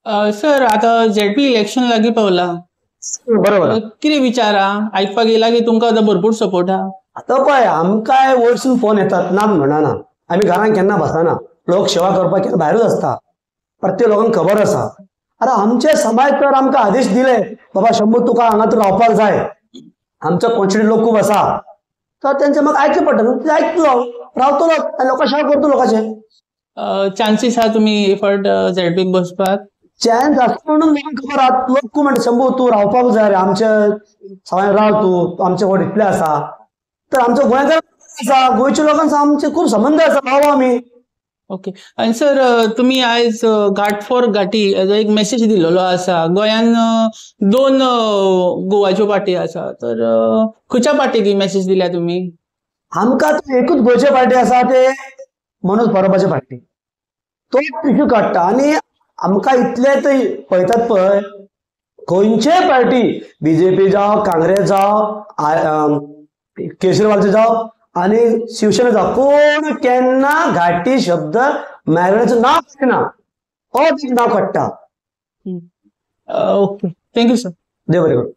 Sir आता ZP election लागीं पावला. बरोबर. कितें विचारा आयकपाक येयला की तुमकां आतां भरपूर सपोर्ट आहा. आता पळय आमकां वयरसून फोन येतात ना म्हणना. आमी घरान केन्ना बसना. लोक सेवा करपाक केन्ना भायरूच असता. प्रत्येक लोकांक खबर आसा. अरे आमचे समाज तर आमकां आदेश दिले बाबा शंभू तुका हांगा तर रावपाक जाय. आमचो कॉन्स्टिट्यूट लोक खूब आसा. तर तेंचे म्हाका आयकचें पडटा न्हू. ते आयकतलो रावतलो आनी लोकां सेवा करतलो लोकांचे. चान्सीस आहा तुमी फावट झेडपीक बसपाक? चान्स आसा म्हणून लोकांक खबर आहा. लोक खूब म्हणटा शंभू तूं रावपाक जाय रे आमचे सवाय राव तूं आमचे वांगडा इतले आसा. तर आमचो गोंयकार आसा गोंयच्या लोकांक आमचे खूब संबंद आसा रावो आमी. ओके. आनी सर तुमी आयज घाट फॉर घाटी हेजो एक मेसेज दिल्लो आसा. गोंयान 2 गोवाच्यो पार्टी आसा. तर खंयच्या पार्टीक ही मेसेज दिल्या तुमी? आमकां एकूच गोंयचे पार्टी आसा ते मनोज परबाचे पार्टी. तो इश्यू काडटा आनी आमकां इतले ते पळयतात पळय खंयचेय पार्टी बीजेपी जावं काँग्रेस जावं केजरीवालचे जावं आनी शिवसेना जावं कोण केन्ना घाटी शब्द मारण्याचें नांव घेयना. हो नांव काडटा. ओके. Thank you sir. देव बरें करूं.